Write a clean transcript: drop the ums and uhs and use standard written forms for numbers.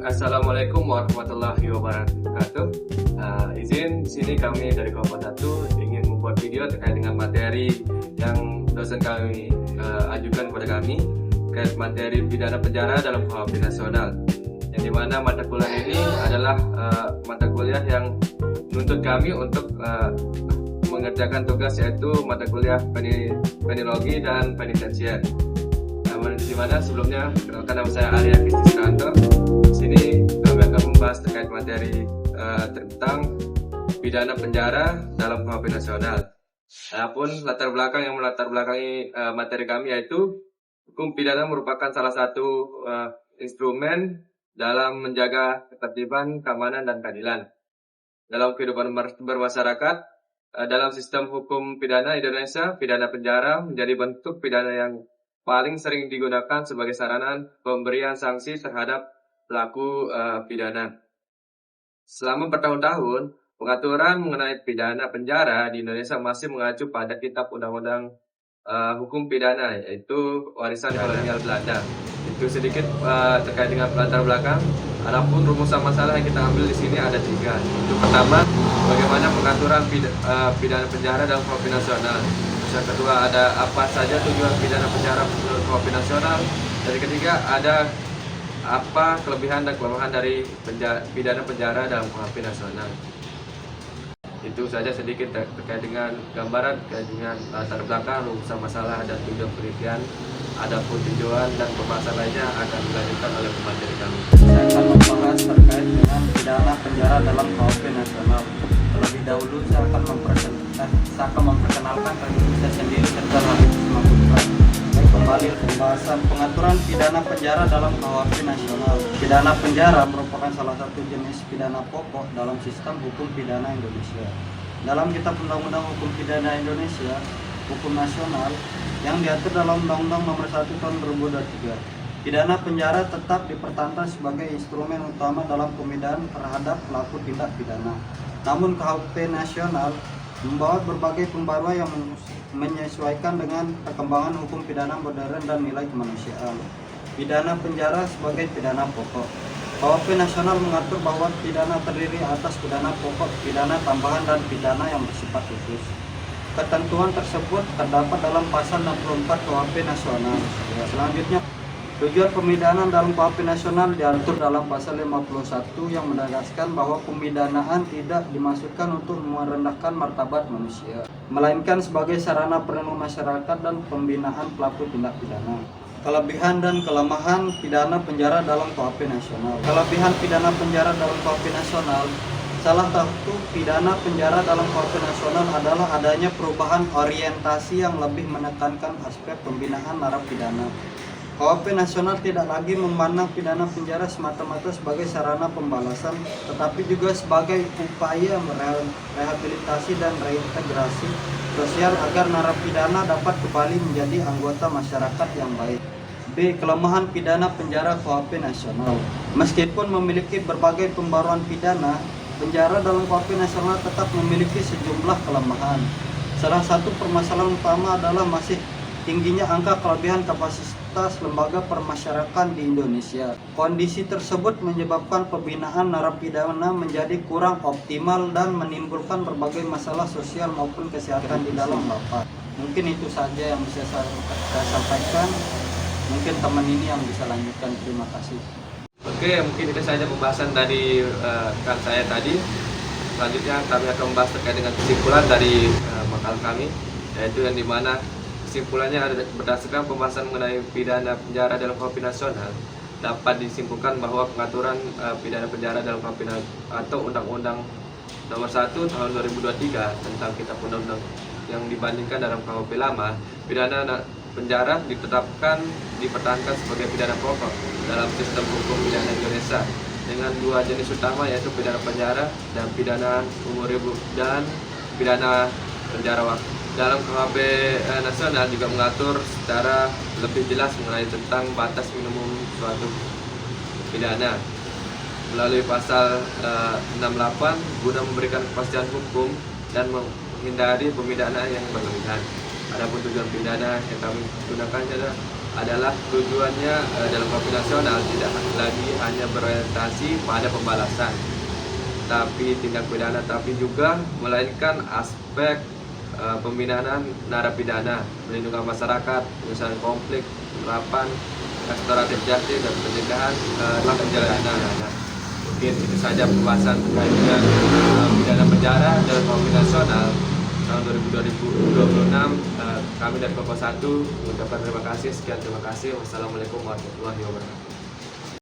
Assalamualaikum warahmatullahi wabarakatuh. Izin sini kami dari kelompok 1 ingin membuat video terkait dengan materi yang dosen kami ajukan kepada kami terkait materi pidana penjara dalam KUHP nasional. Yang dimana mata kuliah ini adalah mata kuliah yang menuntut kami untuk mengerjakan tugas, yaitu mata kuliah penologi dan penitensier. Di mana sebelumnya perkenalkan, nama saya Arya Kristianto. Di sini kami akan membahas terkait materi tentang pidana penjara dalam KUHP nasional. Adapun latar belakang yang melatar belakangi materi kami yaitu hukum pidana merupakan salah satu instrumen dalam menjaga ketertiban, keamanan, dan keadilan dalam kehidupan bermasyarakat. Dalam sistem hukum pidana Indonesia, pidana penjara menjadi bentuk pidana yang paling sering digunakan sebagai sarana pemberian sanksi terhadap pelaku pidana. Selama bertahun-tahun, pengaturan mengenai pidana penjara di Indonesia masih mengacu pada Kitab Undang-Undang Hukum Pidana, yaitu warisan kolonial Belanda. Itu sedikit terkait dengan latar belakang. Adapun rumusan masalah yang kita ambil di sini ada 3. Itu pertama, bagaimana pengaturan pidana penjara dalam KUHP nasional. Yang kedua, ada apa saja tujuan pidana penjara menurut KUHP nasional. Dan ketiga, ada apa kelebihan dan kelemahan dari pidana penjara dalam KUHP nasional. Itu saja sedikit terkait dengan gambaran terkait dengan latar belakang, rumusan masalah, dan tujuan penelitian. Adapun tujuan dan pembahasan lainnya akan dilanjutkan oleh pemateri kami. Saya akan membahas terkait dengan pidana penjara dalam KUHP nasional. Terlebih dahulu saya akan memperkenalkan diri saya sendiri serta Habib Ismail. Baik, kembali pembahasan pengaturan pidana penjara dalam KUHP nasional. Pidana penjara merupakan salah satu jenis pidana pokok dalam sistem hukum pidana Indonesia. Dalam Kitab Undang-Undang Hukum Pidana Indonesia, Hukum Nasional, yang diatur dalam Undang-Undang Nomor 1 Tahun 2023, pidana penjara tetap dipertahankan sebagai instrumen utama dalam pemidaan terhadap pelaku tindak pidana. Namun KUHP nasional membawa berbagai pembaruan yang menyesuaikan dengan perkembangan hukum pidana modern dan nilai kemanusiaan. Pidana penjara sebagai pidana pokok. KUHP nasional mengatur bahwa pidana terdiri atas pidana pokok, pidana tambahan, dan pidana yang bersifat khusus. Ketentuan tersebut terdapat dalam pasal 64 KUHP nasional. Selanjutnya, tujuan pemidanaan dalam KUHP nasional diatur dalam pasal 51 yang menegaskan bahwa pemidanaan tidak dimaksudkan untuk merendahkan martabat manusia, melainkan sebagai sarana perlindungan masyarakat dan pembinaan pelaku tindak pidana. Kelebihan dan kelemahan pidana penjara dalam KUHP nasional. Kelebihan pidana penjara dalam KUHP nasional. Salah satu pidana penjara dalam KUHP nasional adalah adanya perubahan orientasi yang lebih menekankan aspek pembinaan narapidana. KUHP nasional tidak lagi memandang pidana penjara semata-mata sebagai sarana pembalasan, tetapi juga sebagai upaya rehabilitasi dan reintegrasi sosial agar narapidana dapat kembali menjadi anggota masyarakat yang baik. B. Kelemahan pidana penjara KUHP nasional. Meskipun memiliki berbagai pembaruan pidana, penjara dalam KUHP nasional tetap memiliki sejumlah kelemahan. Salah satu permasalahan utama adalah masih tingginya angka kelebihan kapasitas lembaga permasyarakatan di Indonesia. Kondisi tersebut menyebabkan pembinaan narapidana menjadi kurang optimal dan menimbulkan berbagai masalah sosial maupun kesehatan di dalam lapas. Mungkin itu saja yang bisa saya sampaikan. Mungkin teman ini yang bisa lanjutkan. Terima kasih. Oke, mungkin itu saja pembahasan dari rekan saya tadi. Selanjutnya kami akan membahas terkait dengan kesimpulan dari makalah kami, yaitu yang dimana kesimpulannya berdasarkan pembahasan mengenai pidana penjara dalam KUHP nasional, dapat disimpulkan bahwa pengaturan pidana penjara dalam KUHP atau Undang-Undang Nomor 1 Tahun 2023 tentang Kitab Undang-Undang yang dibandingkan dalam KUHP lama, pidana penjara dipertahankan sebagai pidana pokok dalam sistem hukum pidana Indonesia dengan 2 jenis utama, yaitu pidana penjara dan pidana umur hidup dan pidana penjara waktu. Dalam KUHP nasional juga mengatur secara lebih jelas mengenai tentang batas minimum suatu pidana melalui pasal 68 guna memberikan kepastian hukum dan menghindari pemidanaan yang berlebihan. Adapun tujuan pidana yang kami gunakan adalah adalah tujuannya dalam KUHP nasional tidak lagi hanya berorientasi pada pembalasan, tapi tindak pidana, tapi juga melainkan aspek pembinaan narapidana, perlindungan masyarakat, penyelesaian konflik, penerapan restoratif justice dan pencegahan penjara. Mungkin itu saja pembahasan terkait dengan pidana penjara dalam KUHP nasional tahun 2026. Kami dari Kompas 1 mengucapkan terima kasih. Sekian, terima kasih. Wassalamualaikum warahmatullahi wabarakatuh.